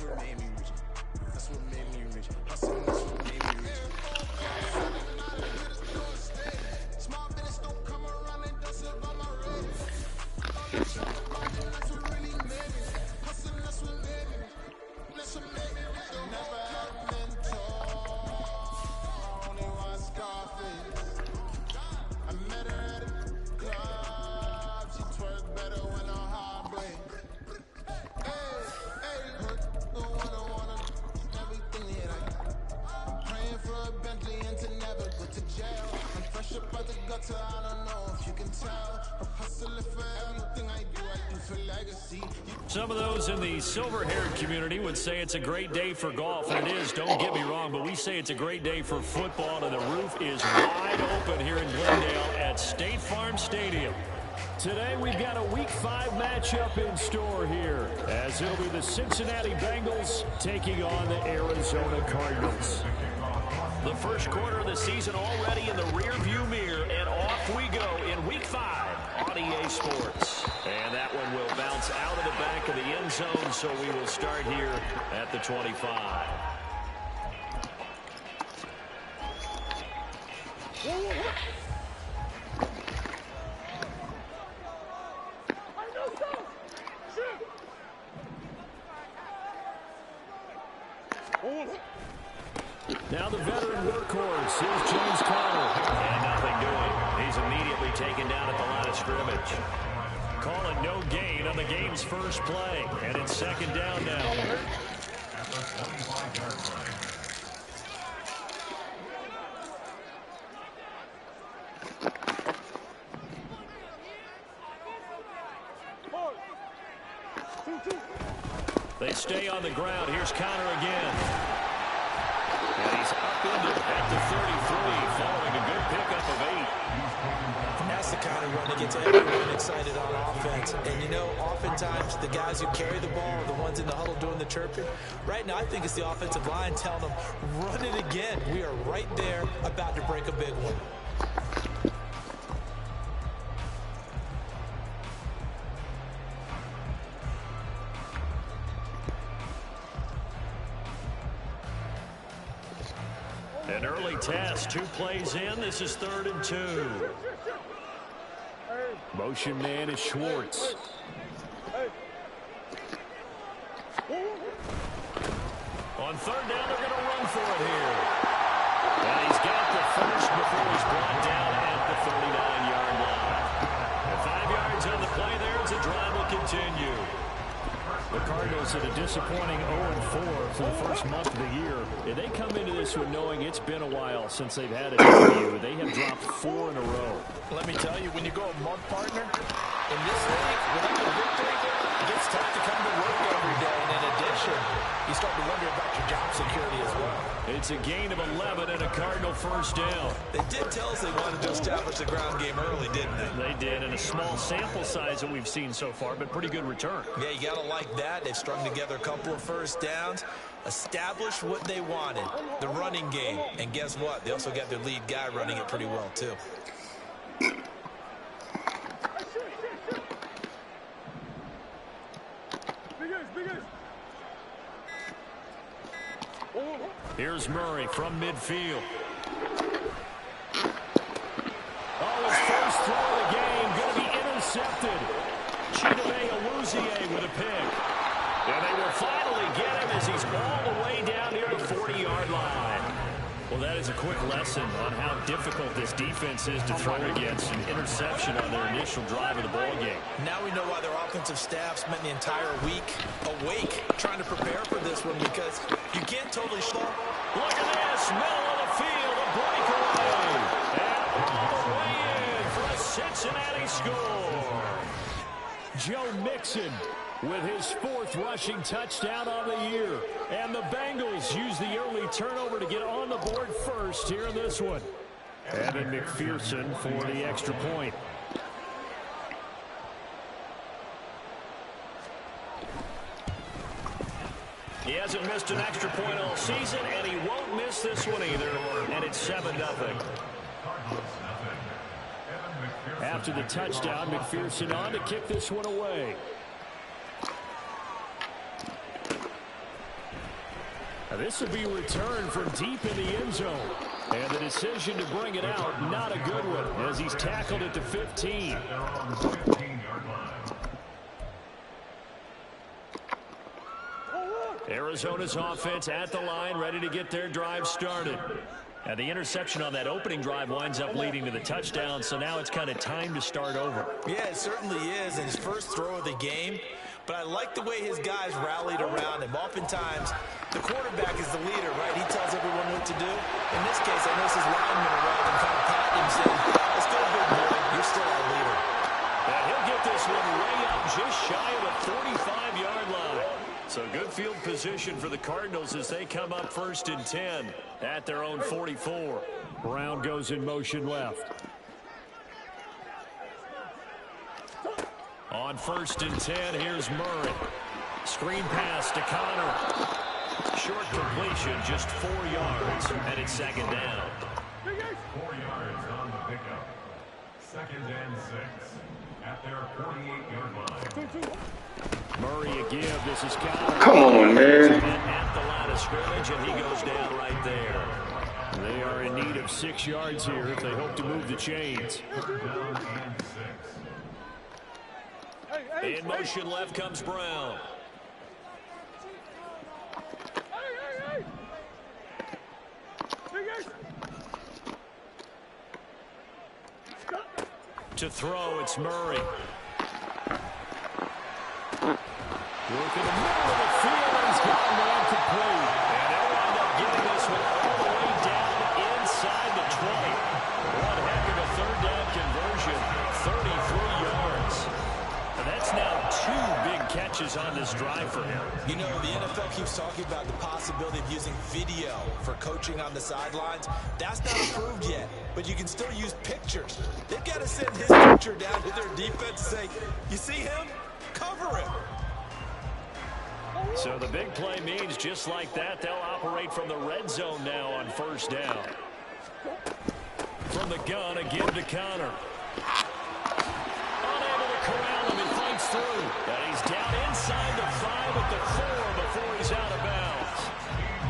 what made me rich. That's what made me rich. Hustling, that's what made me rich. Small business don't come around and don't sit by my red. That's what really made me. Hustling, that's what made me. That's what made me rich. Never had a mentor. Only one Scarface. I met her at a club. She twerks better when I'm hard blade. Bentley and to never go to jail. I'm fresh up out the gutter, I don't know if you can tell. I'm hustling for everything I do for legacy. Some of those in the silver-haired community would say it's a great day for golf, and it is, don't get me wrong, but we say it's a great day for football, and the roof is wide open here in Glendale at State Farm Stadium. Today we've got a Week 5 matchup in store here, as it'll be the Cincinnati Bengals taking on the Arizona Cardinals. The first quarter of the season already in the rearview mirror, and off we go in Week 5 on EA Sports. And that one will bounce out of the back of the end zone, so we will start here at the 25. Now the veteran workhorse is James Conner. And nothing doing. He's immediately taken down at the line of scrimmage. Calling no gain on the game's first play. And it's second down now. They stay on the ground. Here's Conner again. And he's upended at the 33, following a good pickup of 8. That's the kind of run that gets everyone excited on offense. And, you know, oftentimes the guys who carry the ball are the ones in the huddle doing the chirping. Right now, I think it's the offensive line telling them, run it again. We are right there about to break a big one. An early test, 2 plays in. This is 3rd and 2. Motion man is Schwartz. On 3rd down, they're going to run for it here. And he's got the first before he's brought down at the 39-yard line. And 5 yards on the play there as the drive will continue. The Cardinals at a disappointing 0-4 for the first month of the year. And they come into this one knowing it's been a while since they've had a W. They have dropped 4 in a row. Let me tell you, when you go a month, partner, in this league, without a victory, it gets tough to come to work every day. And in addition, you start to wonder about your job security as well. It's a gain of 11 and a Cardinal first down. They did tell us they wanted to establish the ground game early, didn't they? They did, in a small sample size that we've seen so far, but pretty good return. Yeah, you got to like that. They've strung together a couple of first downs, established what they wanted, the running game. And guess what? They also got their lead guy running it pretty well, too. Here's Murray from midfield. Oh, his first throw of the game going to be intercepted. Chidobe Awuzie with a pick. And they will finally get him as he's all the way down near the 40-yard line. Well, that is a quick lesson on how difficult this defense is to throw against an interception on their initial drive of the ball game. Now we know why their offensive staff spent the entire week awake trying to prepare for this one, because you can't totally slow. Look at this, middle of the field, a breakaway. And all the way in for a Cincinnati score. Joe Mixon with his 4th rushing touchdown on the year. And the Bengals use the early turnover to get on the board first here in this one. Evan McPherson for the extra point. He hasn't missed an extra point all season, and he won't miss this one either. And it's 7-0. After the touchdown, McPherson on to kick this one away. This will be returned from deep in the end zone. And the decision to bring it out, not a good one, as he's tackled at the 15. Arizona's offense at the line, ready to get their drive started. And the interception on that opening drive winds up leading to the touchdown, so now it's kind of time to start over. Yeah, it certainly is, and his first throw of the game. But I like the way his guys rallied around him. Oftentimes, the quarterback is the leader, right? He tells everyone what to do. In this case, I notice his linemen around him kind of patting him, saying, let's go, big boy. You're still our leader. And he'll get this one way up just shy of the 45-yard line. So good field position for the Cardinals as they come up 1st and 10 at their own 44. Brown goes in motion left. On 1st and 10, here's Murray. Screen pass to Connor. Short completion, just 4 yards, and it's 2nd down. 4 yards on the pickup. 2nd and 6 at their 48-yard line. Murray a give. This is Connor. Come on, man. At the line of scrimmage, and he goes down right there. They are in need of 6 yards here if they hope to move the chains. In motion left comes Brown. To throw, it's Murray. Work in the middle of the field, and he's got a man complete. And they'll wind up getting this one all the way down inside the 20. One heck of a 3rd down conversion, 33 yards. And that's now 2 big catches on this drive for him. You know, the NFL keeps talking about the possibility of using video for coaching on the sidelines. That's not approved yet, but you can still use pictures. They've got to send his picture down to their defense and say, you see him? Cover him. So the big play means just like that, they'll operate from the red zone now on 1st down. From the gun, a give to Connor. Unable to corral him, he fights through. And he's down inside the 5 at the 4 before he's out of bounds.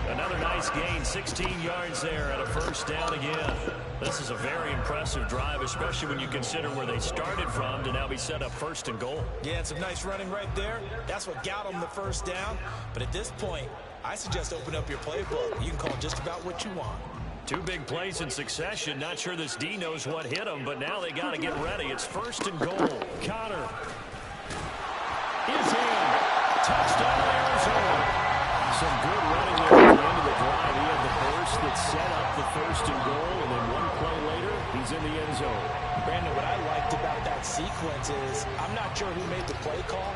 Another nice gain, 16 yards there at a 1st down again. This is a very impressive drive, especially when you consider where they started from to now be set up 1st and goal. Yeah, and some nice running right there. That's what got them the 1st down. But at this point, I suggest open up your playbook. You can call just about what you want. 2 big plays in succession. Not sure this D knows what hit him, but now they got to get ready. It's 1st and goal. Connor is in. Touchdown, Arizona. Some good running there at the end of the drive. He had the burst that set up the 1st and goal, and then 1 play later, he's in the end zone. Brandon, what I liked about that sequence is I'm not sure who made the play call,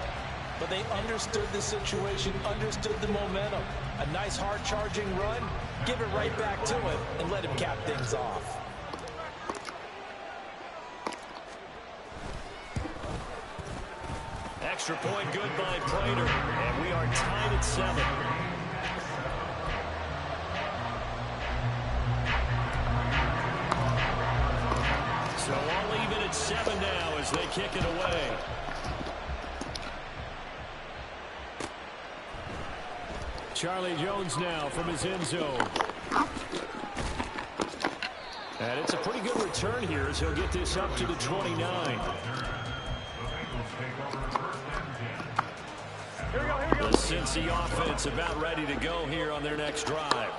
but they understood the situation, understood the momentum. A nice hard-charging run, give it right back to him, and let him cap things off. Extra point good by Prater, and we are tied at 7. So all even at 7 now as they kick it away. Charlie Jones now from his end zone. And it's a pretty good return here as he'll get this up to the 29. The Cincy offense about ready to go here on their next drive.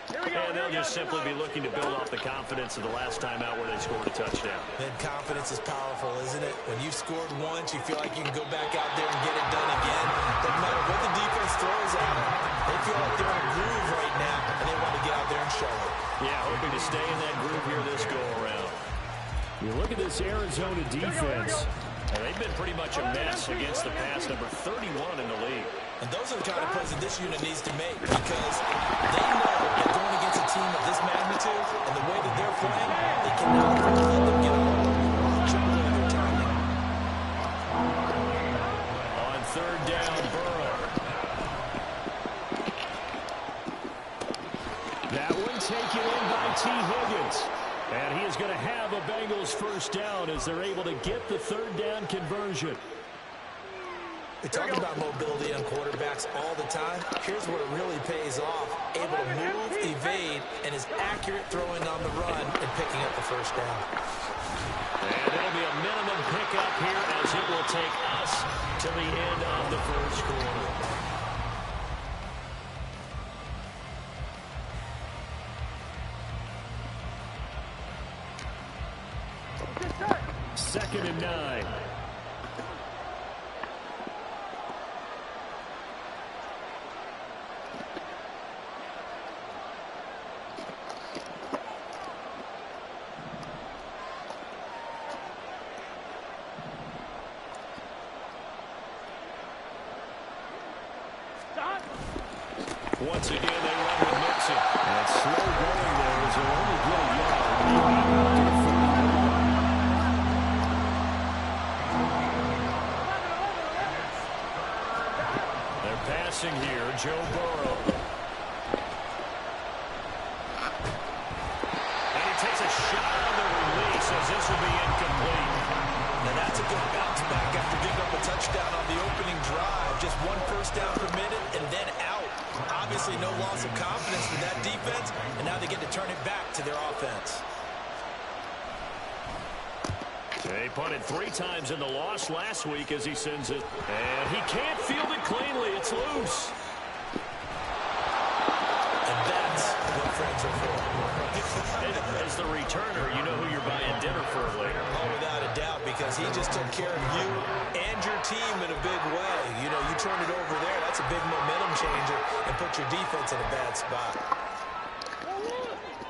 And they'll just simply be looking to build off the confidence of the last time out where they scored a touchdown. And confidence is powerful, isn't it? When you've scored once, you feel like you can go back out there and get it done again. Doesn't matter what the defense throws at them. They feel like they're in a groove right now, and they want to get out there and show it. Yeah, hoping to stay in that groove here this go-around. You look at this Arizona defense, and they've been pretty much a mess against the pass, number 31 in the league. And those are the kind of plays that this unit needs to make because they know that going against a team of this magnitude and the way that they're playing, they cannot let them get on. Juggling their timing. On 3rd down, Burrow. That one taken in by T. Higgins. And he is going to have a Bengals 1st down as they're able to get the 3rd down conversion. We talk about mobility on quarterbacks all the time. Here's where it really pays off. Able to move, evade, and is accurate throwing on the run and picking up the first down. And it'll be a minimum pickup here as it will take us to the end of the first quarter. Second and 9. Once again, they run with Mixon. And slow going there as they'll only get a yard. They're passing here, Joe Burrow. And he takes a shot on the release as this will be incomplete. Now that's a good bounce back after giving up a touchdown on the opening drive. Just one first down per minute and then out. Obviously no loss of confidence with that defense, and now they get to turn it back to their offense. They punted 3 times in the loss last week as he sends it. And he can't field it cleanly. It's loose. And that's what friends are for. As the returner, you know who you're buying dinner for later. Oh, without a doubt, because he just took care of you and your team in a big way. You know, you turn it over there, that's a big momentum changer, and put your defense in a bad spot.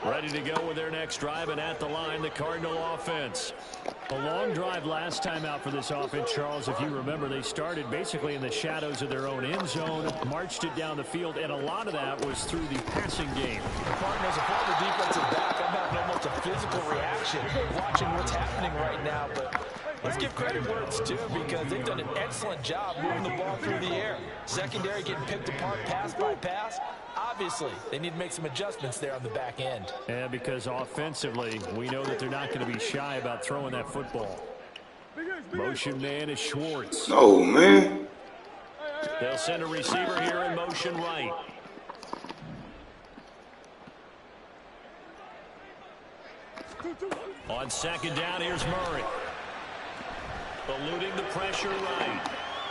Ready to go with their next drive, and at the line, the Cardinal offense. A long drive last time out for this offense, Charles. If you remember, they started basically in the shadows of their own end zone, marched it down the field, and a lot of that was through the passing game. The Cardinals, a former defensive back, I'm having almost a physical reaction watching what's happening right now, but let's give credit where it's due because they've done an excellent job moving the ball through the air. Secondary getting picked apart pass by pass. Obviously, they need to make some adjustments there on the back end. Yeah, because offensively, we know that they're not going to be shy about throwing that football. Motion man is Schwartz. Oh, man. They'll send a receiver here in motion right. On second down, here's Murray. Eluding the pressure right.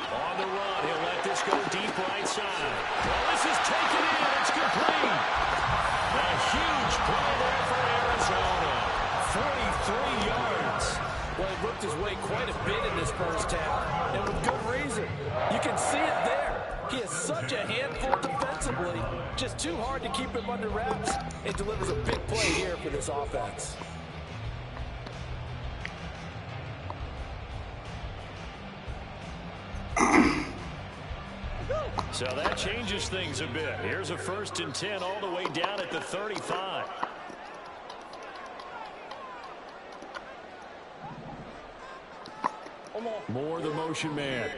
On the run, he'll let this go deep right side. Well, this is taken in. It's complete. A huge play there for Arizona. 43 yards. Well, he worked his way quite a bit in this first half, and with good reason. You can see it there. He is such a handful defensively. Just too hard to keep him under wraps. It delivers a big play here for this offense. So that changes things a bit. Here's a 1st and 10 all the way down at the 35. Moore, the motion man.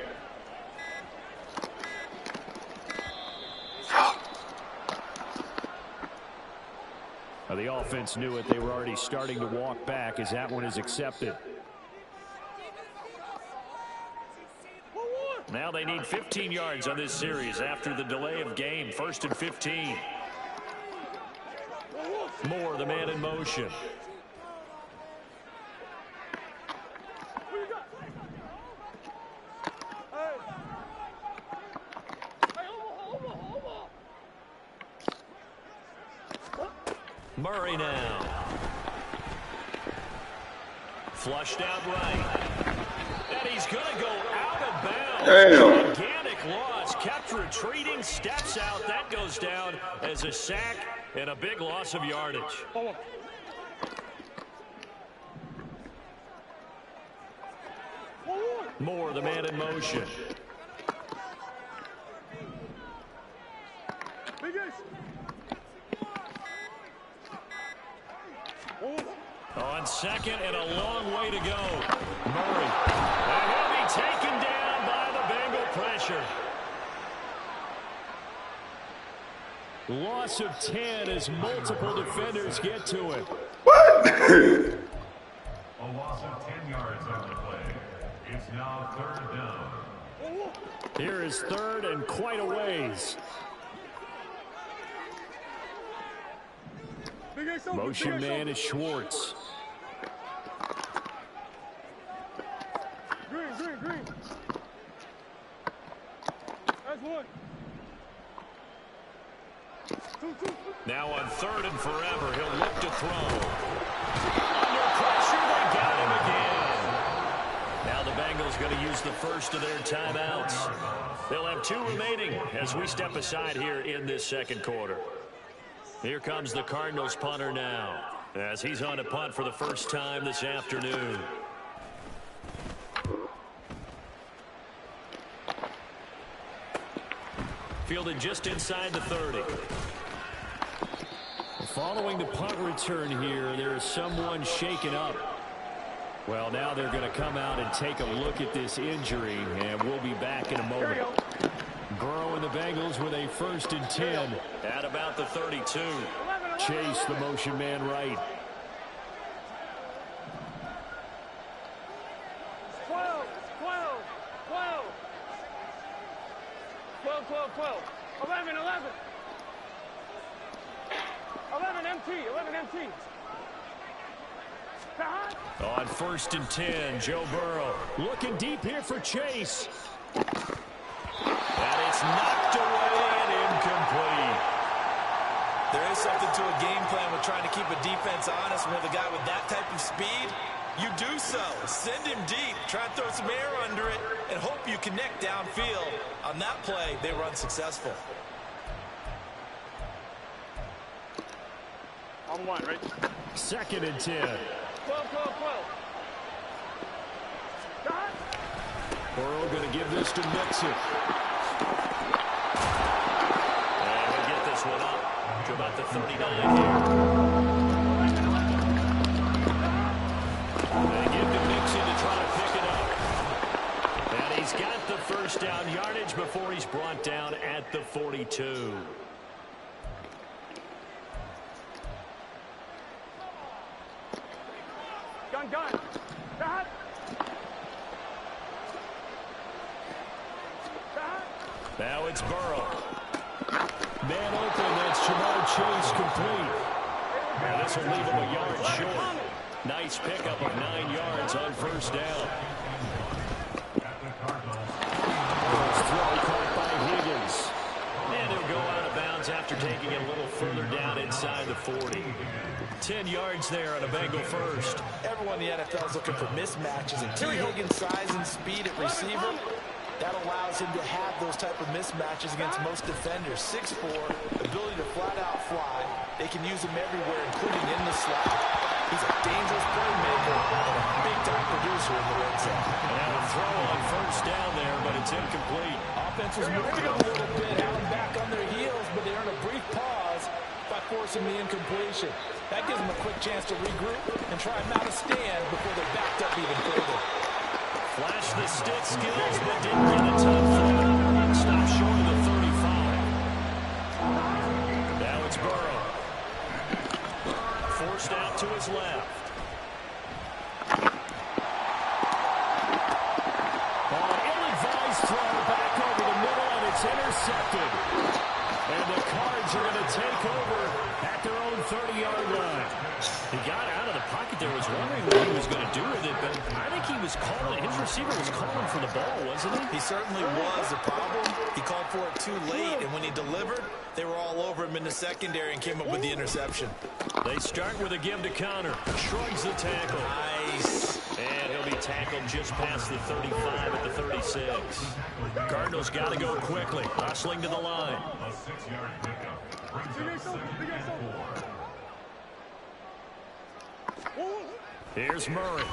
Now the offense knew it. They were already starting to walk back as that one is accepted. Now they need 15 yards on this series after the delay of game. 1st and 15. Moore, the man in motion. Murray now. Flushed out right. And he's going to go out of bounds. Damn. Gigantic loss. Kept retreating. Steps out. That goes down as a sack and a big loss of yardage. Moore, the man in motion. On second and a long way to go. Murray. And he'll be taken down by the Bengal pressure. Loss of 10 as multiple defenders get to him. What? A loss of 10 yards on the play. It's now 3rd down. Here is third and quite a ways. Motion man is Schwartz. Green. That's one. Two. Now on third and forever, he'll look to throw. Under pressure, they got him again. Now the Bengals going to use the first of their timeouts. They'll have 2 remaining as we step aside here in this second quarter. Here comes the Cardinals punter now, as he's on a punt for the first time this afternoon. Fielded just inside the 30. Following the punt return here, there is someone shaken up. Well, now they're going to come out and take a look at this injury, and we'll be back in a moment. Burrow and the Bengals with a 1st and 10 at about the 32. Chase, the motion man, right. 12. 11 MT. On 1st and 10, Joe Burrow looking deep here for Chase. And it's knocked away and incomplete. There is something to a game plan with trying to keep a defense honest. When you have a guy with that type of speed, you do so. Send him deep. Try and throw some air under it and hope you connect downfield. On that play, they were unsuccessful. On 1, right? 2nd and 10. 12. Burrow going to give this to Mixon. And he'll get this one up to about the 39 here. They give to Mixon to try to pick it up. And he's got the first down yardage before he's brought down at the 42. Gun. Now it's Burrow. Man open, that's Jamar Chase complete. And this will leave him a yard short. Nice pickup of 9 yards on 1st down. Burrow's throw caught by Higgins. And he'll go out of bounds after taking it a little further down inside the 40. 10 yards there on a Bengal first. Everyone in the NFL is looking for mismatches, and T. Higgins' size and speed at receiver, that allows him to have those type of mismatches against most defenders. 6'4", ability to flat-out fly. They can use him everywhere, including in the slot. He's a dangerous playmaker and a big-time producer in the red zone. And a throw on 1st down there, but it's incomplete. Offense was moving a little bit, had them back on their heels, but they earned a brief pause by forcing the incompletion. That gives them a quick chance to regroup and try and mount a stand before they're backed up even further. Flashed the stick skills, but didn't get a ton for it. Stopped short of the 35. Now it's Burrow. Forced out to his left. Ill-advised throw back over the middle, and it's intercepted. And the Cards are going to take over at their own 30-yard line. He got out of the pocket there, was wondering what he was going to do with it, but I think he was calling, his receiver was calling for the ball, wasn't he? He certainly was. The problem, he called for it too late, and when he delivered, they were all over him in the secondary and came up with the interception. They start with a give to counter. Shrugs the tackle. Nice. And he'll be tackled just past the 35 at the 36. Cardinals got to go quickly. Hustling to the line. A 6-yard pickup brings up 2nd and 4. Here's Murray. Oh,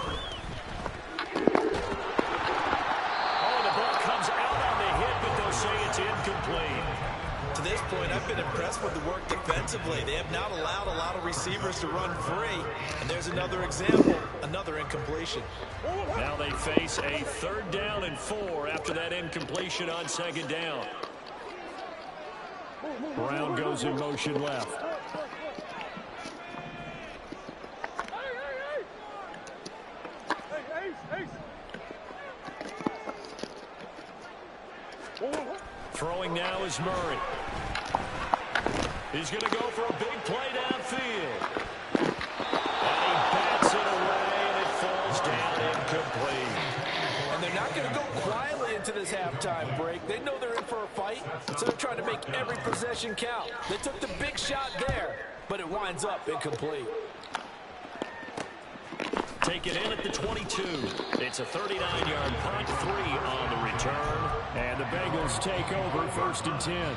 the ball comes out on the hit, but they'll say it's incomplete. To this point, I've been impressed with the work defensively. They have not allowed a lot of receivers to run free. And there's another example, another incompletion. Now they face a 3rd down and 4 after that incompletion on 2nd down. Brown goes in motion left. Throwing now is Murray. He's going to go for a big play downfield. And he bats it away, and it falls down incomplete. And they're not going to go quietly into this halftime break. They know they're in for a fight, so they're trying to make every possession count. They took the big shot there, but it winds up incomplete. Take it in at the 22. It's a 39-yard punt, 3 on the return. And the Bengals take over 1st and 10.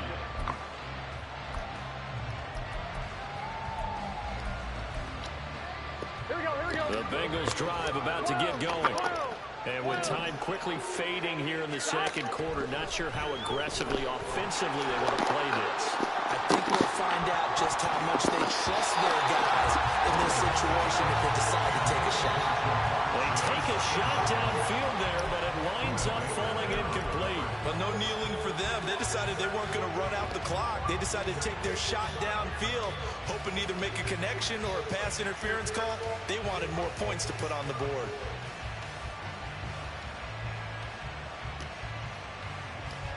The Bengals drive about to get going. And with time quickly fading here in the second quarter, not sure how aggressively, offensively they want to play this. I think we'll find out just how much they trust their guys in this situation if they decide to take a shot. They take a shot downfield there, but it winds up falling incomplete. But no kneeling for them. They decided they weren't going to run out the clock. They decided to take their shot downfield, hoping to either make a connection or a pass interference call. They wanted more points to put on the board.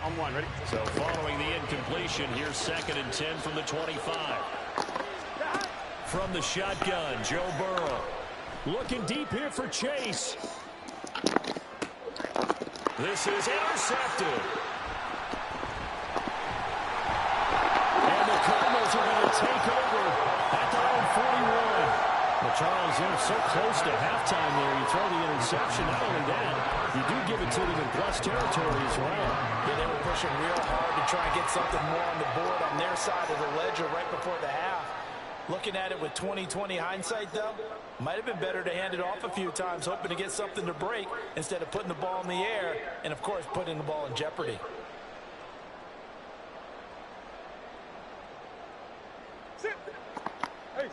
On one, ready? So following the incompletion, here's 2nd and 10 from the 25. From the shotgun, Joe Burrow. Looking deep here for Chase. This is intercepted. And the Cardinals are going to take over at their own 41. Well, Charles, they're so close to halftime there. You throw the interception. Not only that, you do give it to them in plus territory as well. Yeah, they were pushing real hard to try and get something more on the board on their side of the ledger right before the half. Looking at it with 20/20 hindsight, though, might have been better to hand it off a few times, hoping to get something to break instead of putting the ball in the air and, of course, putting the ball in jeopardy. Sit. Hey.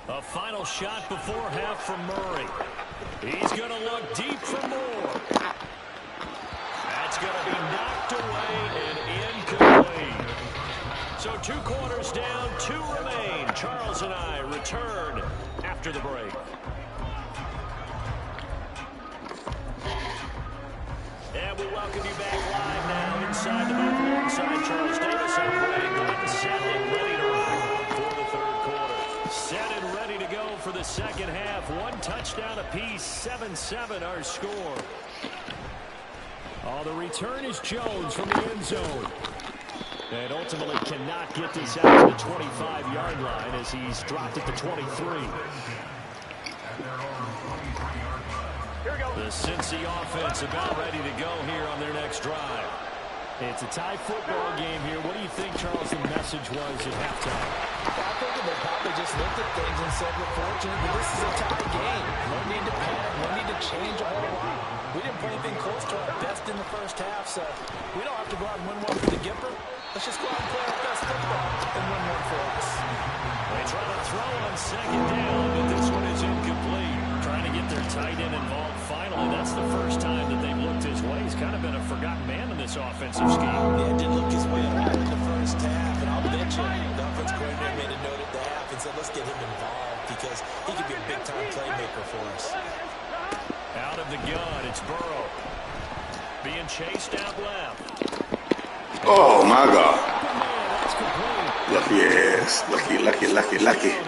A final shot before half from Murray. He's going to look deep for more. That's going to be knocked away and incomplete. So 2 quarters down, 2 remain. Charles and I return after the break. And we welcome you back live now inside the booth alongside Charles Davis. I'm Brandon Glenn, set and ready to rock for the 3rd quarter. Set and ready to go for the 2nd half. 1 touchdown apiece, 7-7 our score. Oh, the return is Jones from the end zone. And ultimately cannot get this out to the 25-yard line as he's dropped at the 23. The Cincy offense about ready to go here on their next drive. It's a tie football game here. What do you think, Charles, the message was at halftime? I think they probably just looked at things and said, we're fortunate, but this is a tie game. No need to panic. No need to change a whole lot. We didn't play anything close to our best in the first half, so we don't have to go out and win one for the Gipper. Let's just go out and play our best football and win one for us. They try to throw on 2nd down, but this one is incomplete. Trying to get their tight end involved finally. That's the first time that they've looked his way. He's kind of been a forgotten man in this offensive scheme. Yeah, didn't look his way at all in the first half, and I'll bet you the offense coordinator made a note at the half and said, let's get him involved because he could be a big-time playmaker for us. Out of the gun, it's Burrow. Being chased out left. Oh, my God. That's complete. Lucky ass. Lucky.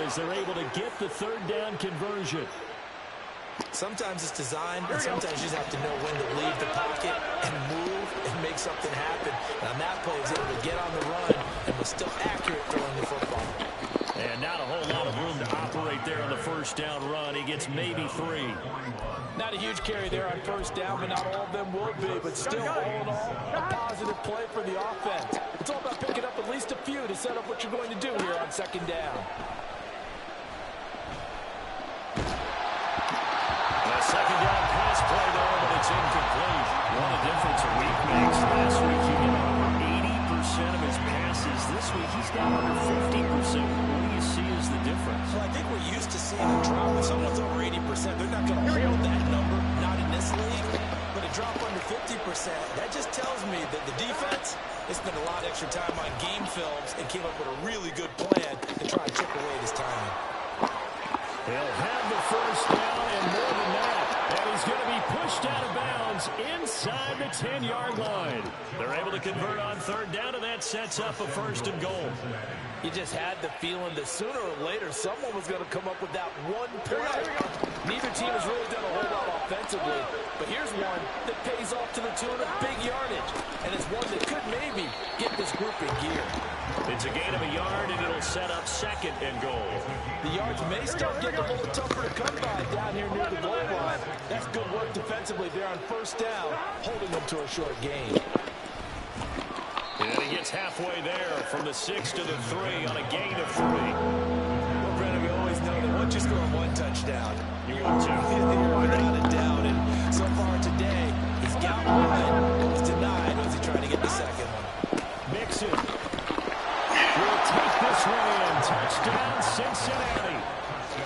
As they're able to get the 3rd down conversion. Sometimes it's designed, and sometimes you just have to know when to leave the pocket and move and make something happen. And on that play, he was able to get on the run and was still accurate throwing the football. And not a whole lot of room to operate there on the 1st down run. He gets maybe 3. Not a huge carry there on 1st down, but not all of them will be. But still, all in all, a positive play for the offense. It's all about picking up at least a few to set up what you're going to do here on 2nd down. A 2nd down pass play there, but it's incomplete. What a difference a week makes. Last week he got over 80% of his passes. This week he's down under 50%. What do you see as the difference? Well, I think we're used to seeing a drop. When someone's over 80%, they're not going to hold that number, not in this league. drop under 50%. That just tells me that the defense has spent a lot of extra time on game films and came up with a really good plan to try and chip away this timing. He'll have the first down and more than that. And he's going to be pushed out of bounds inside the 10-yard line. They're able to convert on third down, and that sets up a first and goal. You just had the feeling that sooner or later someone was going to come up with that one play. Neither team has really done a whole lot offensively, but here's one that pays off to the tune of big yardage, and it's one that could maybe get this group in gear. It's a gain of a yard, and it'll set up second and goal. The yards may start getting a little tougher to come by down here near the goal line. That's good work defensively there on first down, holding them to a short gain. And he gets halfway there from the 6 to the 3 on a gain of 3. Well, Brennan, we always know that once you score one touchdown, You're going to. you're without a doubt. And so far today, he's got one. It was denied. Was he trying to get the second one? Mixon will take this one in. Touchdown, Cincinnati.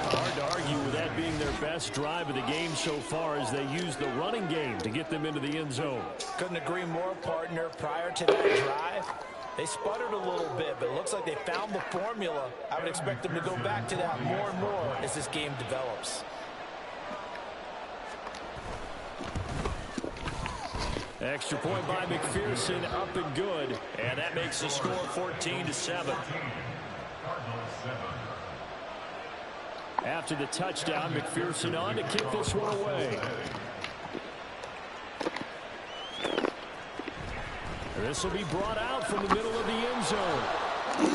Hard to argue with that being their best drive of the game so far as they use the running game to get them into the end zone. Couldn't agree more, partner. Prior to that drive, they sputtered a little bit, but it looks like they found the formula. I would expect them to go back to that more and more as this game develops. Extra point by McPherson, up and good. And that makes the score 14-7. After the touchdown, McPherson on to kick this one away. This will be brought out from the middle of the end zone.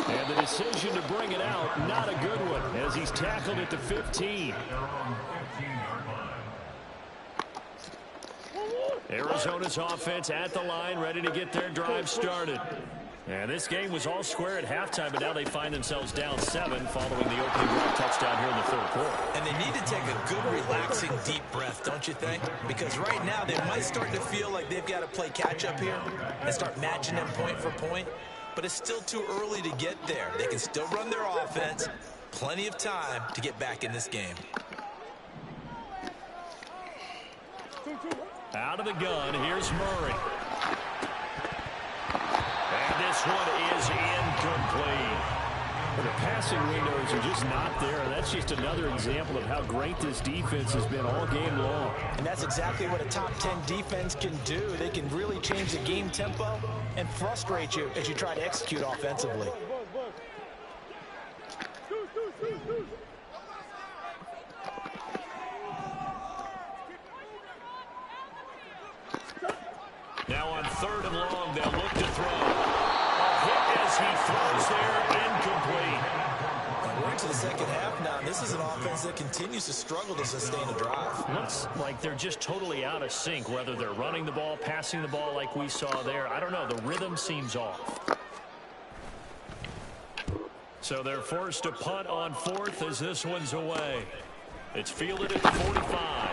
And the decision to bring it out, not a good one, as he's tackled at the 15. Arizona's offense at the line, ready to get their drive started. And this game was all square at halftime, but now they find themselves down 7 following the opening drive touchdown here in the third quarter. And they need to take a good, relaxing, deep breath, don't you think? Because right now they might start to feel like they've got to play catch-up here and start matching them point for point. But it's still too early to get there. They can still run their offense. Plenty of time to get back in this game. Out of the gun, here's Murray. And this one is incomplete. The passing windows are just not there. That's just another example of how great this defense has been all game long. And that's exactly what a top 10 defense can do. They can really change the game tempo and frustrate you as you try to execute offensively. Now on third and long, they'll look to throw. A hit as he throws there, incomplete. And we're into the second half now. This is an offense that continues to struggle to sustain a drive. Looks like they're just totally out of sync, whether they're running the ball, passing the ball like we saw there. I don't know. The rhythm seems off. So they're forced to punt on fourth as this one's away. It's fielded at the 45.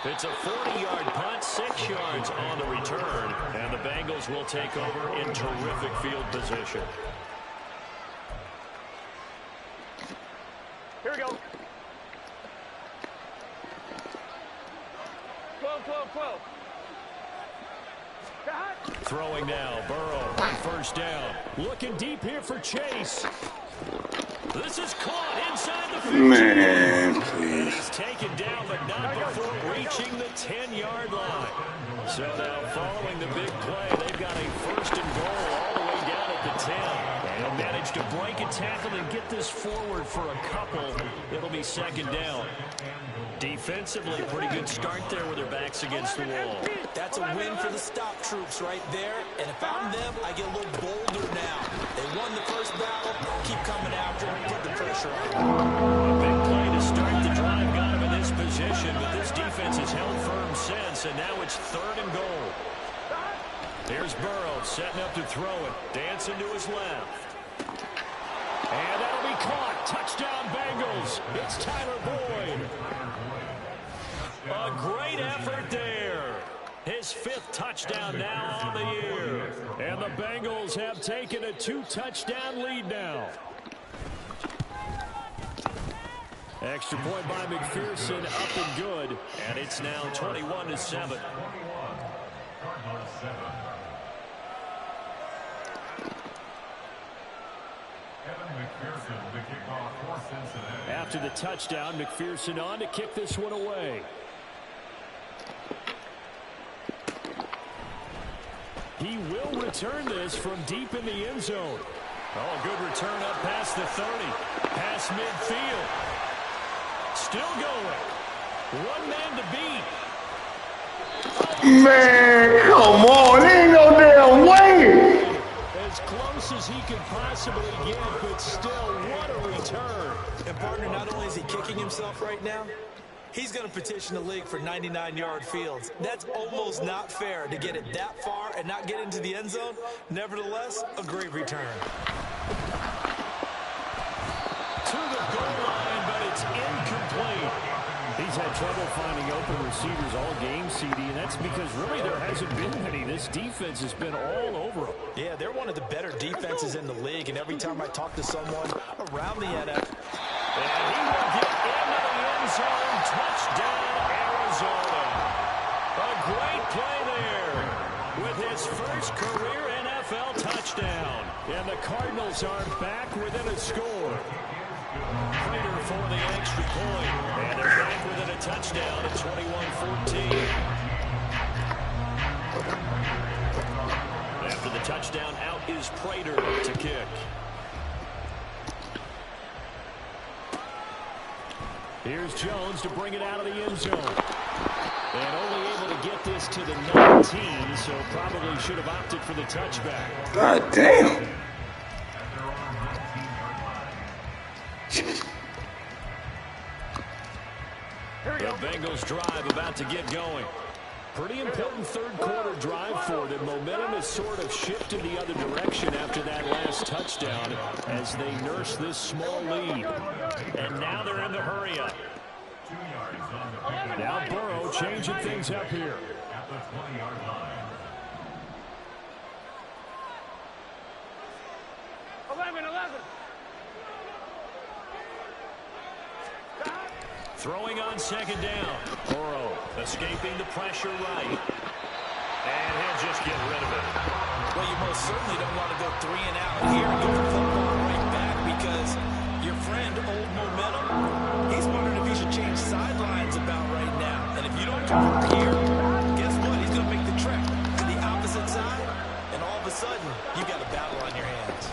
It's a 40-yard punt, 6 yards on the return, and the Bengals will take over in terrific field position. Here we go. 12, 12, 12. Throwing now, Burrow on first down. Looking deep here for Chase. This is caught inside the 15. Man, please. He's taken down, but not before reaching the 10-yard line. So now, following the big play, they've got a first and goal all the way down at the 10. And he'll manage to break a tackle and get this forward for a couple. It'll be second down. Defensively, pretty good start there with their backs against the wall. That's a win for the stop troops right there. And if I'm them, I get a little bolder now. They won the first battle. Keep coming after them. Put the pressure on them. A big play to start the drive got him in this position, but this defense has held firm since, and now it's third and goal. Here's Burrow setting up to throw it. Dancing to his left. And that'll be caught. Touchdown Bengals. It's Tyler Boyd. A great effort there. His 5th touchdown now on the year. And the Bengals have taken a 2-touchdown lead now. Extra point by McPherson, up and good. And it's now 21-7. 21. Cardinals 7. Evan McPherson with the kickoff for Cincinnati. After the touchdown, McPherson on to kick this one away. He will return this from deep in the end zone. Oh, a good return up past the 30. Past midfield. Still going. One man to beat. Man, come on. Ain't no damn way. As close as he could possibly get, but still, what a return. And, partner, not only is he kicking himself right now, he's going to petition the league for 99-yard fields. That's almost not fair to get it that far and not get into the end zone. Nevertheless, a great return. To the goal line, but it's incomplete. He's had trouble finding open receivers all game, CD, and that's because really there hasn't been any. This defense has been all over him. Yeah, they're one of the better defenses in the league, and every time I talk to someone around the NFL, and he will get into the end zone. Touchdown, Arizona. A great play there with his first career NFL touchdown. And the Cardinals are back within a score. Prater for the extra point. And they're back within a touchdown at 21-14. After the touchdown, out is Prater to kick. Here's Jones to bring it out of the end zone. And only able to get this to the 19, so probably should have opted for the touchback. God damn. The Bengals drive about to get going. Pretty important third quarter drive for them. Momentum has sort of shifted the other direction after that last touchdown as they nurse this small lead. And now they're in the hurry up. Now Burrow changing things up here. At the 20-yard line. 11. Throwing on second down. Burrow escaping the pressure right. And he'll just get rid of it. well, you most certainly don't want to go 3 and out here and get the football right back because your friend, Old Momentum, he's wondering if he should change sidelines about right now. And if you don't convert here, guess what? He's going to make the trek to the opposite side, and all of a sudden, you've got a battle on your hands.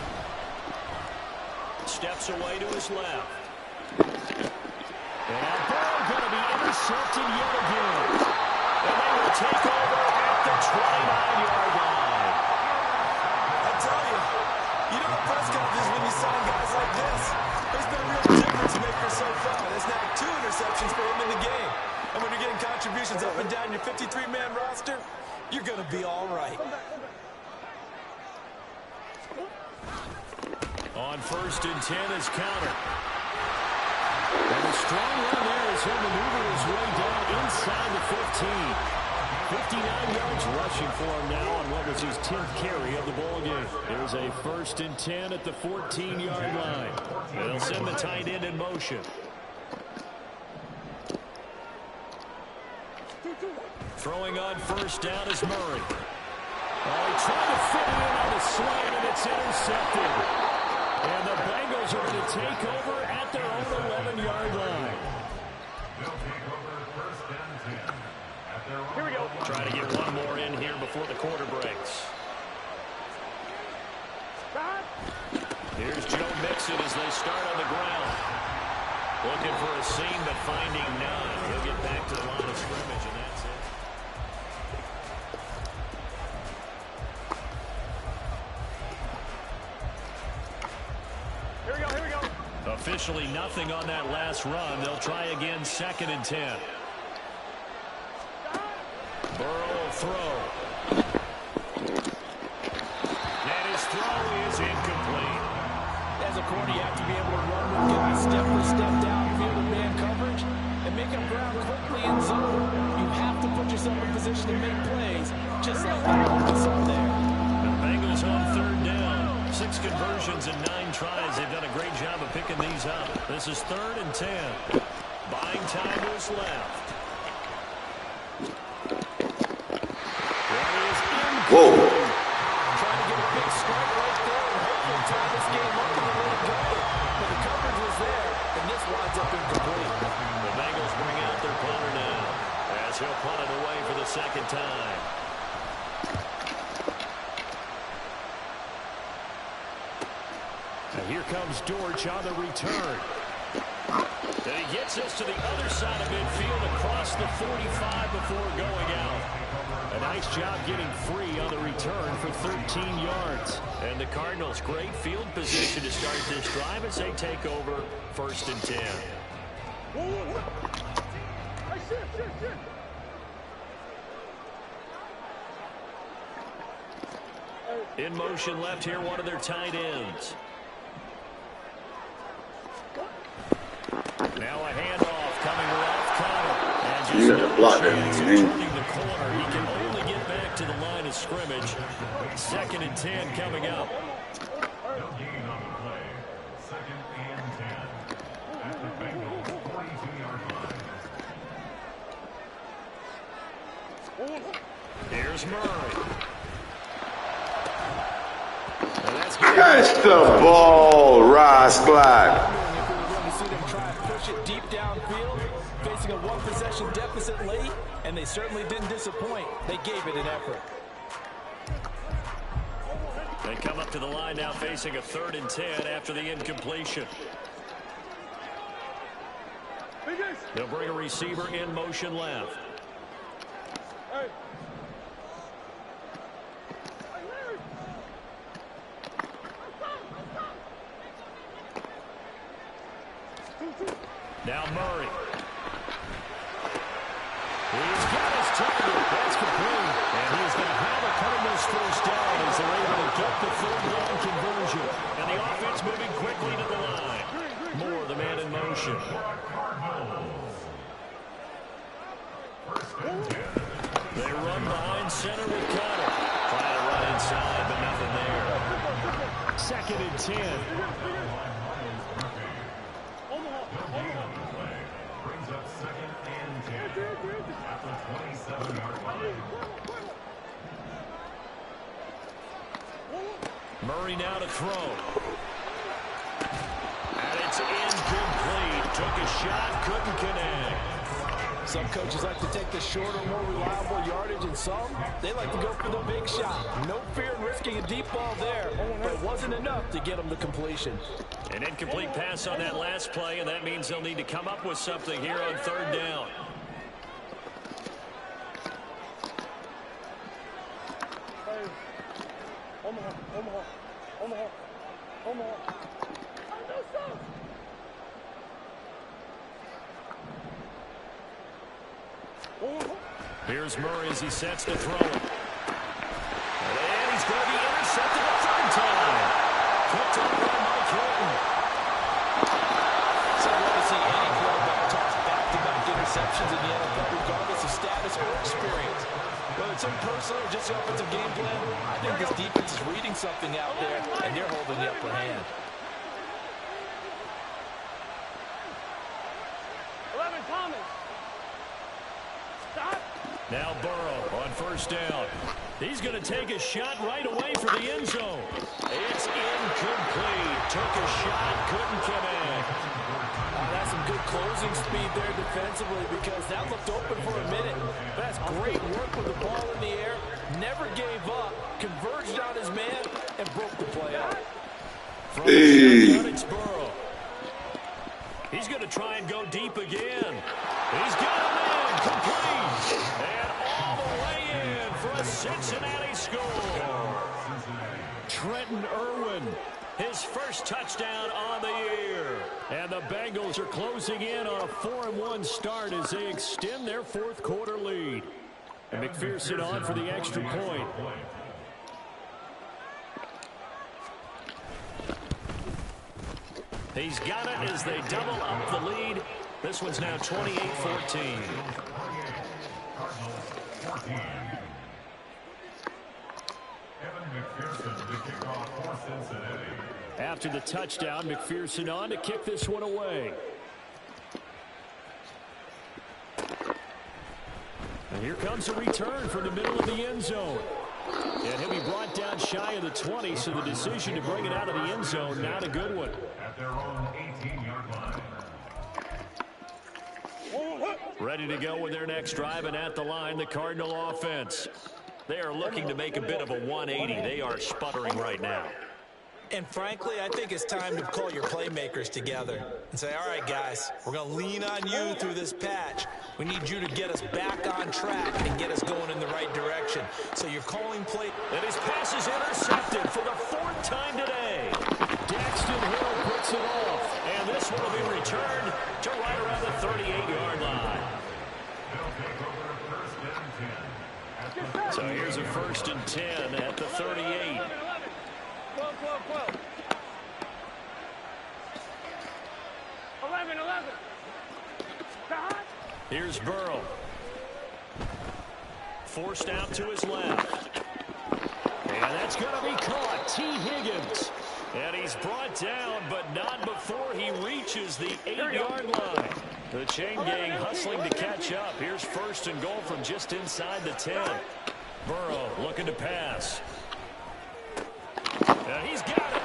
Steps away to his left. And Burrow going to be intercepted yet again. And they will take over at the 29-yard line. I tell you, you know press conferences when you sign guys like this. There's been a real difference maker so far. There's now 2 interceptions for him in the game. And when you're getting contributions up and down your 53-man roster, you're going to be all right. On 1st and 10 is counter. And a strong run there as he'll maneuver his way down inside the 15. 59 yards rushing for him now on what was his 10th carry of the ball game. There's a 1st and 10 at the 14-yard line. They'll send the tight end in motion. Throwing on 1st down is Murray. Oh, he tried to fit it in on the slant, and it's intercepted. And the Bengals are going to take over at their own 11-yard line. They'll take over 1st and 10. At their own. Here we go. Try to get one more in here before the quarter breaks. Here's Joe Mixon as they start on the ground. Looking for a seam, but finding none. He'll get back to the line of scrimmage, and that's it. Here we go. Officially nothing on that last run. They'll try again 2nd and 10. Burrow will throw. And his throw is incomplete. As a corner, you have to be able to run with guys step for step downfield in man coverage and make up ground quickly in zone. You have to put yourself in position to make plays, just like that one we saw there. The Bengals on 3rd down. 6 conversions in 9 tries. They've done a great job of picking these up. This is 3rd and 10. Buying time is left. Whoa. Trying to get a big strike right there and hopefully tie this game up and let it go. But the coverage was there, and this winds up incomplete. The Bengals bring out their punter now as he'll punt it away for the 2nd time. And here comes Dortch on the return. And he gets us to the other side of midfield across the 45 before going out. A nice job getting free on the return for 13 yards. And the Cardinals, great field position to start this drive as they take over 1st and 10. Hey, shit. In motion left here, one of their tight ends. Now a handoff coming off Connor. And just You gotta block that chance of man. turning the corner. He can only get back to the line of scrimmage. 2nd and 10 coming up. No gain on the play. 2nd and 10. At the Bengals 42-yard line. Here's Murray. Catch the ball, Rascal. See them try and push it deep downfield, facing a 1-possession deficit late, and they certainly didn't disappoint. They gave it an effort. They come up to the line now facing a 3rd and 10 after the incompletion. They'll bring a receiver in motion left. Hey. Now Murray. He's got his target. That's complete. And he's going to have a Cardinals 1st down as they're able to get the 3rd down conversion. And the offense moving quickly to the line. Moore, the man in motion. They run behind center with Connor. Trying to run inside, but nothing there. 2nd and 10. Brings up 2nd and 10 at the 27-yard line. Murray now to throw. And it's incomplete. Took a shot, couldn't connect. Some coaches like to take the shorter, more reliable yardage, and some, they like to go for the big shot. No fear in risking a deep ball there, but it wasn't enough to get them to completion. An incomplete pass on that last play, and that means they'll need to come up with something here on 3rd down. Hey. Omaha. Here's Murray as he sets to throw it. And he's going to be intercepted a 3rd time. Picked up by Mike Hilton. So I want to see any quarterback toss back-to-back interceptions in the NFL, regardless of status or experience. Whether it's impersonal or just the offensive game plan, I think this defense is reading something out there, and they're holding the upper hand. 11 Thomas. Stop. Now Burrow on 1st down. He's going to take a shot right away for the end zone. It's incomplete. Took a shot, couldn't connect. That's some good closing speed there defensively because that looked open for a minute. But that's great work with the ball in the air. Never gave up, converged on his man, and broke the play out. From the shotgun, it's Burrow. He's going to try and go deep again. He's got him in, complete. And all the way in for a Cincinnati score. Trenton Irwin, his first touchdown on the year. And the Bengals are closing in on a 4-1 start as they extend their 4th quarter lead. And McPherson on for the extra point. He's got it as they double up the lead. This one's now 28-14. Evan McPherson to kick off for Cincinnati. After the touchdown, McPherson on to kick this one away. And here comes a return from the middle of the end zone. And he'll be brought down shy of the 20, so the decision to bring it out of the end zone, not a good one. At their own 18-yard line. Ready to go with their next drive, and at the line, the Cardinal offense. They are looking to make a bit of a 180. They are sputtering right now. And frankly, I think it's time to call your playmakers together and say, all right, guys, we're going to lean on you through this patch. We need you to get us back on track and get us going in the right direction. So you're calling play. And his pass is intercepted for the 4th time today. Daxton Hill puts it off. And this one will be returned to right around the 38-yard line. So here's a 1st and 10 at the 38. 12. 11. Here's Burrow. Forced out to his left. And that's going to be caught. T. Higgins. And he's brought down, but not before he reaches the 8-yard line. The chain gang hustling to catch up. Here's 1st and goal from just inside the 10. Burrow looking to pass. And he's got it.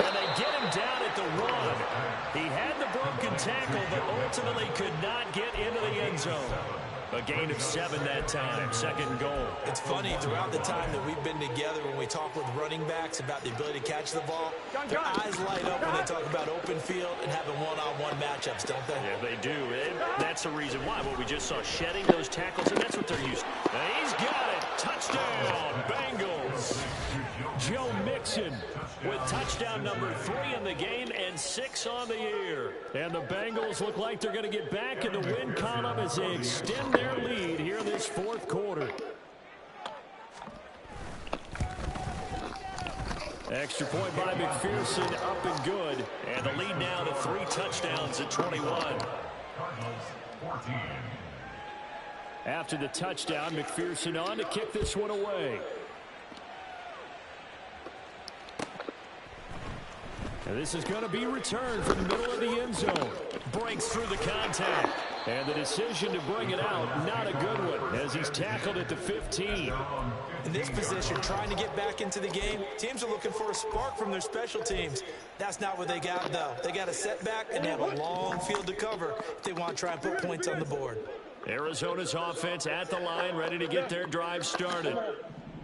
And they get him down at the 1. He had the broken tackle, but ultimately could not get into the end zone. A gain of 7 that time. 2nd goal. It's funny, throughout the time that we've been together, when we talk with running backs about the ability to catch the ball, their eyes light up when they talk about open field and having one-on-one matchups, don't they? Yeah, they do. And that's the reason why. What we just saw, shedding those tackles, and that's what they're used to. And he's got it. Touchdown, Bengals. Joe Mixon with touchdown number 3 in the game and 6 on the year. And the Bengals look like they're going to get back in the win column as they extend their lead here in this 4th quarter. Extra point by McPherson, up and good. And the lead now to 3 touchdowns at 21. Cardinals 14. After the touchdown, McPherson on to kick this one away. And this is going to be returned from the middle of the end zone. Breaks through the contact. And the decision to bring it out, not a good one, as he's tackled at the 15. In this position, trying to get back into the game, teams are looking for a spark from their special teams. That's not what they got, though. They got a setback, and they have a long field to cover if they want to try and put points on the board. Arizona's offense at the line, ready to get their drive started.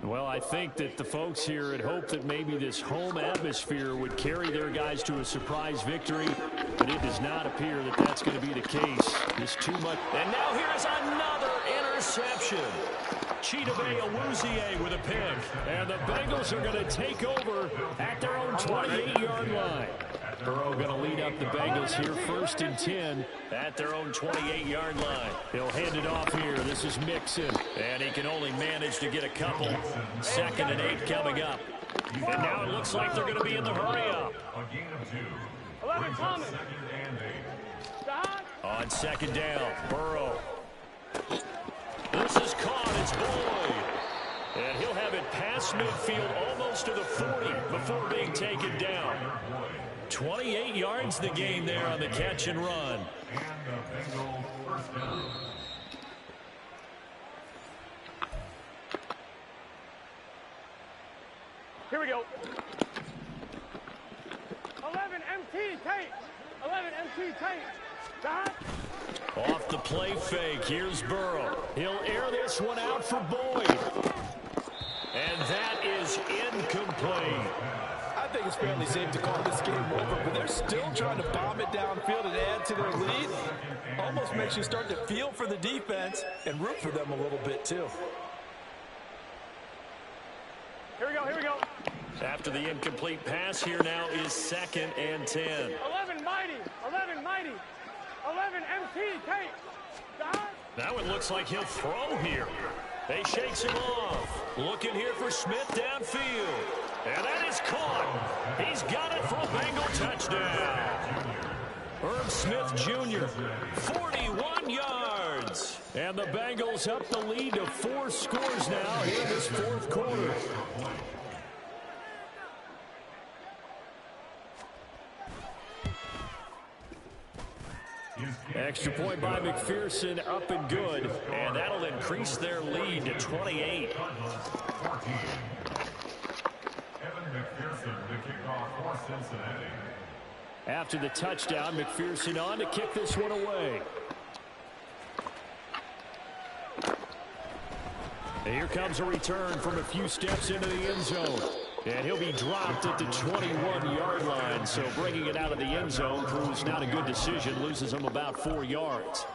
Well, I think that the folks here had hoped that maybe this home atmosphere would carry their guys to a surprise victory, but it does not appear that that's going to be the case. It's too much. And now here is another interception. Chidobe Awuzie with a pick. And the Bengals are going to take over at their own 28-yard line. Burrow going to lead up the Bengals here, 1st and 10 at their own 28-yard line. He'll hand it off here. This is Mixon, and he can only manage to get a couple. 2nd and 8 coming up. And now it looks like they're going to be in the hurry-up. A gain of 2. 11 Thomas. 2nd and 8. On 2nd down, Burrow. This is caught. It's Boyd. And he'll have it past midfield almost to the 40 before being taken down. 28 yards the gain there on the catch and run. And the Bengals 1st down. Here we go. 11 MT tape. 11 MT tape. Dot. Off the play fake, here's Burrow. He'll air this one out for Boyd. And that is incomplete. I think it's fairly safe to call this game over, but they're still trying to bomb it downfield and add to their lead. Almost makes you start to feel for the defense and root for them a little bit, too. Here we go. Here we go. After the incomplete pass, here now is 2nd and 10. 11 mighty. 11 mighty. 11 MT tape. Dot. Now it looks like he'll throw here. They shakes him off. Looking here for Smith downfield. And that is caught. He's got it for a Bengal touchdown. Herb Smith Jr., 41 yards. And the Bengals up the lead to 4 scores now here in this 4th quarter. Extra point by McPherson, up and good. And that'll increase their lead to 28. Evan McPherson, the kickoff for Cincinnati. After the touchdown, McPherson on to kick this one away. And here comes a return from a few steps into the end zone. And he'll be dropped at the 21-yard line. So bringing it out of the end zone proves not a good decision. Loses him about 4 yards.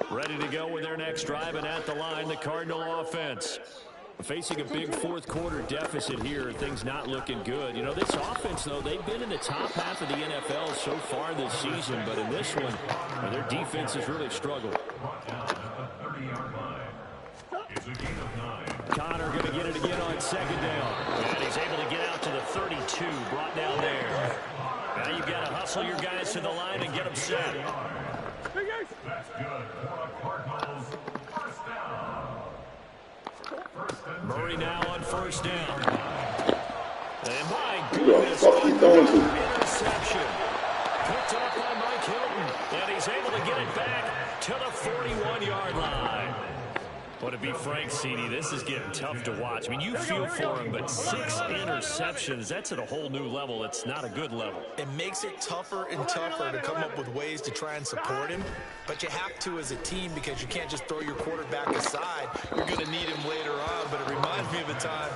Ready to go with their next drive, and at the line, the Cardinal offense. Facing a big fourth-quarter deficit here, things not looking good. You know, this offense, though, they've been in the top half of the NFL so far this season, but in this one, their defense has really struggled. Connor going to get it again on second down. And he's able to get out to the 32, brought down there. Now you've got to hustle your guys to the line and get them set. That's good for the Cardinals. First down. Murray now on first down. And my Who the goodness, fuck he throwing to? interception. Picked up by Mike Hilton. And he's able to get it back to the 41-yard line. But to be frank, CD, this is getting tough to watch. I mean, you feel for him, but 6 interceptions, that's at a whole new level. It's not a good level. It makes it tougher and tougher to come up with ways to try and support him. But you have to as a team because you can't just throw your quarterback aside. You're going to need him later on. But it reminds me of a time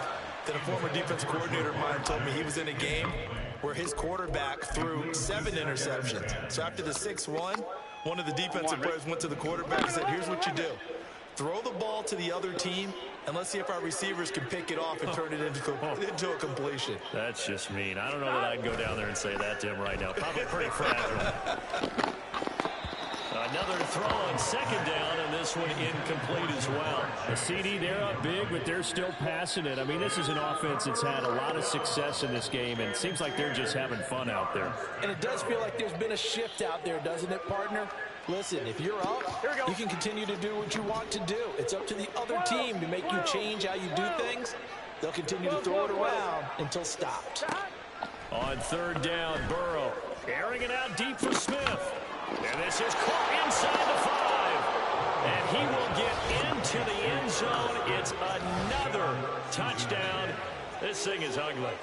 that a former defense coordinator of mine told me he was in a game where his quarterback threw 7 interceptions. So after the 6-1, one of the defensive players went to the quarterback and said, here's what you do. Throw the ball to the other team, and let's see if our receivers can pick it off and turn it into a completion. That's just mean. I don't know that I'd go down there and say that to him right now. Probably pretty fragile. Another throw on second down, and this one incomplete as well. The CD, they're up big, but they're still passing it. I mean, this is an offense that's had a lot of success in this game, and it seems like they're just having fun out there. And it does feel like there's been a shift out there, doesn't it, partner? Listen, if you're up, you can continue to do what you want to do. It's up to the other team to make you change how you do things. They'll continue to throw it around until stopped. On third down, Burrow airing it out deep for Smith. And this is caught inside the 5. And he will get into the end zone. It's another touchdown. This thing is ugly.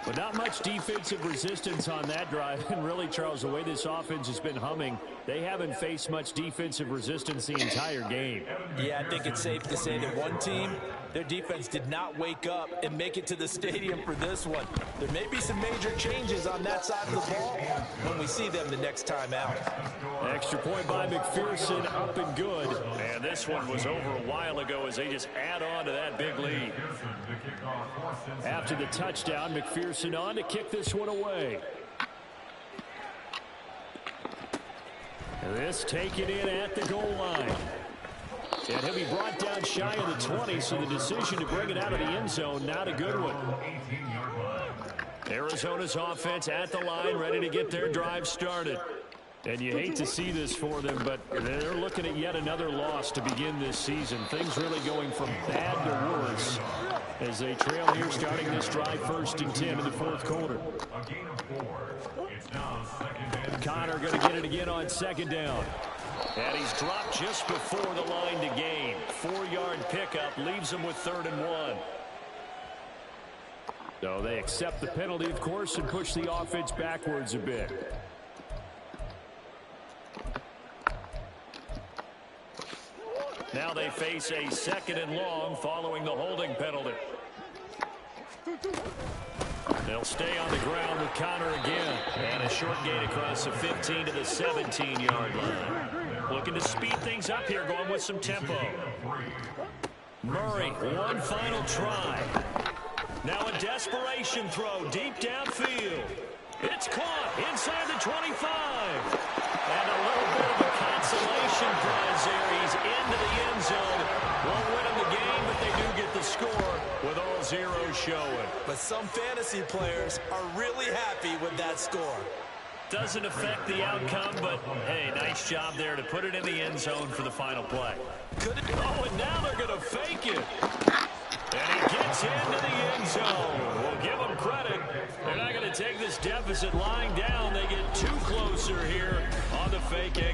But not much defensive resistance on that drive. And really, Charles, the way this offense has been humming, they haven't faced much defensive resistance the entire game. Yeah, I think it's safe to say that one team, their defense did not wake up and make it to the stadium for this one. There may be some major changes on that side of the ball when we see them the next time out. Extra point by McPherson, up and good. And this one was over a while ago as they just add on to that big lead. After the touchdown, McPherson on to kick this one away. And this taken in at the goal line. And he'll be brought down shy of the 20, so the decision to bring it out of the end zone, not a good one. Arizona's offense at the line, ready to get their drive started. And you hate to see this for them, but they're looking at yet another loss to begin this season. Things really going from bad to worse as they trail here starting this drive 1st and 10 in the fourth quarter. Connor going to get it again on second down. And he's dropped just before the line to gain. 4-yard pickup leaves him with 3rd and 1. So they accept the penalty, of course, and push the offense backwards a bit. Now they face a 2nd and long following the holding penalty. They'll stay on the ground with Connor again. And a short gain across the 15 to the 17-yard line. Looking to speed things up here, going with some tempo. Murray, one final try. Now a desperation throw deep downfield. It's caught inside the 25. And a little bit of a consolation prize there. He's into the end zone. Won't win him the game, but they do get the score with all zeros showing. But some fantasy players are really happy with that score. Doesn't affect the outcome, but hey, nice job there to put it in the end zone for the final play. Could it? Oh, and now they're going to fake it. And he gets credit. They're not going to take this deficit lying down. They get two closer here on the fake extra.